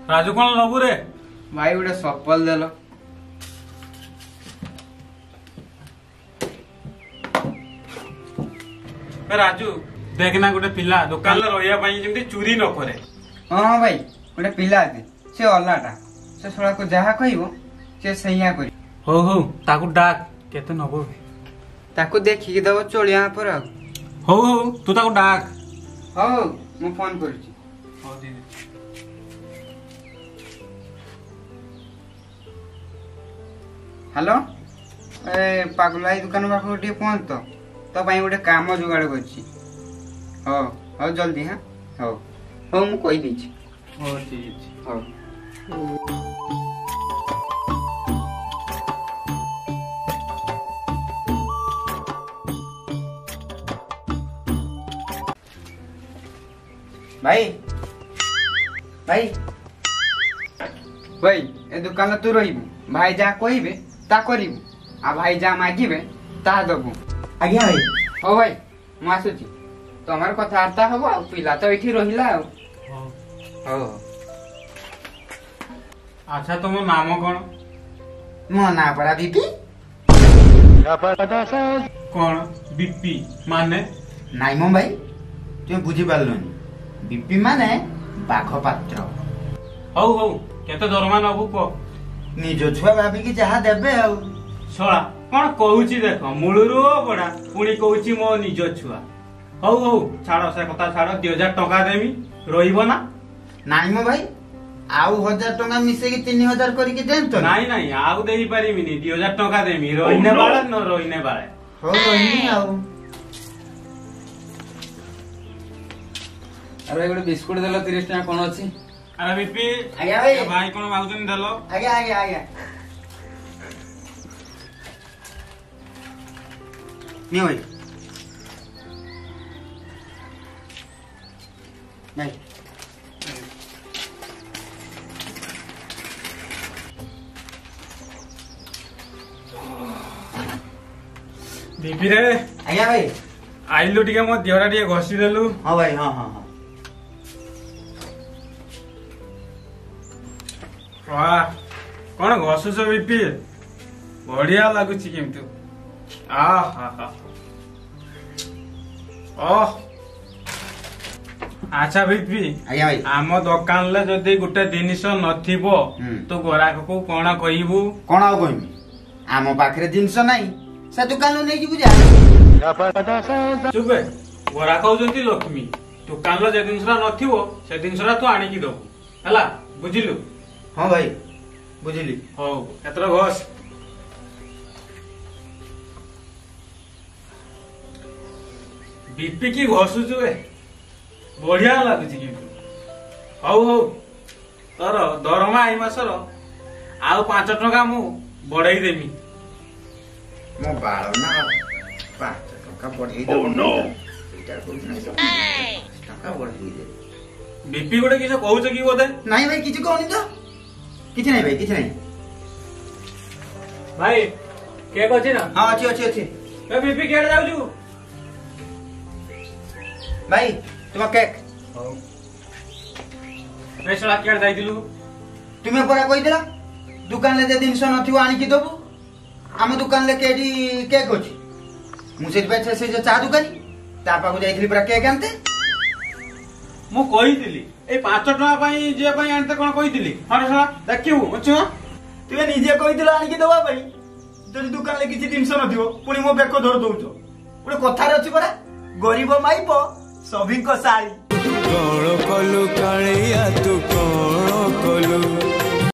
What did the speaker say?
राजू कौन नबू रे भाई गोटे चप्पल देल राजू देखना गोटे पिला दुकान रही चोरी न करे। हाँ भाई गोटे पिला से अलाटा से शोला को जहा कहब से सैया कर हो हो ताकू डाक केते नबो ताकू देखिक दब चलिया पर हो हो तू ताकू डाक हो मु फोन करूची हो दीदी हेलो ए पागलाई दुकान पाखु टे पहुंच तो पाई गोटे काम जुगाड़ करछि हो हो जल्दी हां हो हो मु कहि दै छी हो ठीक हो भाई भाई भाई ए दुकान तू रहिबू भाई जा कहबे ता करिबू आ भाई जा मागिबे ता दबू आज्ञा भाई हो भाई मु आसुची तमर कथार्ता हबो आ पिला तो एठी रहिला हो अच्छा तुम नाम कौन मो ना पड़ा बीपी कौन बीपी माने नाई मो भाई तुम बुझी पारलनी बीपी माने बाघ पात्र हौ हौ केते दरमा नबू को निज छुआ भाबिकी जहा देबे आ छळा कौन कहूची देख मूलरू बड़ा पुणी कहूची मो निज छुआ हौ हौ छाड़ से कथा छाड़ 2000 टका देमी रहिबो ना नाई मो भाई आउ 1000 टका मिसे की 3000 करिके देन तो नहीं नहीं आउ देई परिमिनी 2000 टका देमी रहिने बाळे न रहिने बाळे हो रहिनी आउ अरे गोटे बिस्कुट देलो 30 टका कोन अछि अरे बीपी आज्ञा भाई भाई कोन मागुतन देलो आज्ञा आज्ञा आज्ञा नहीं भाई नहीं बीपी रे आज्ञा भाई आइलु टिके मो देहरा टिके घसी देलु हां भाई हां हां हां वाह कौन घसुछ बीपी बढ़िया लगुची किंतु आ हा हा ओह अच्छा बीपी आज्ञा भाई आम दुकान ले जदी गुटे जिनिस नथिबो तो ग्राहक को कोन कहिबू कोन आ कहमी आम पाखरे जिंस नाही से दुकान लो नहीं बुझा चुपे ग्राहक होजंती लक्ष्मी दुकान लो जे जिनिसरा नथिबो से जिनिसरा तू आनी की दबू हला बुझिलु हां भाई बुझिली हो एतर घस बीपी की घसुचु ए बढ़िया लागुची किंतु हौ हौ तोर दरमा आई मासर आउ 5 टका मु बढ़ाई देमी मो बाळ ना 5 टका बढ़ाई दे नो एटा कोन नाही टका बढ़ाई दे बीपी गोटे किछ कहउछ की बोधे नाही भाई किछ कहनी तो किछ नाही भाई किछ नाही भाई केक अछि ना हां अछि अछि अछि ए बीपी केड जाउछु भाई तुम केक हौ रेसला केड जाई दिलु तुमे परा कहि देला दुकान ले जे जिंस नथिबो आनी की दबु हम दुकान ले केडी केक अछि मु से पे से चा दुकानी ता पाकु जाइथिली परा केक आनते मु कहिदिली ए 5 टका पई जे पई आनते कोन कहिदिली हरे सला देखिबु अछि तुमे निजे कहि देला आनी की दबा भाई जदि दुकान ले किछि जिंस नथिबो पुनी मो बेको धर दउछो पुनी कथार अछि परा गरीब माइपो सभी को साड़ी कौन कलु कालिया तू कौन कलु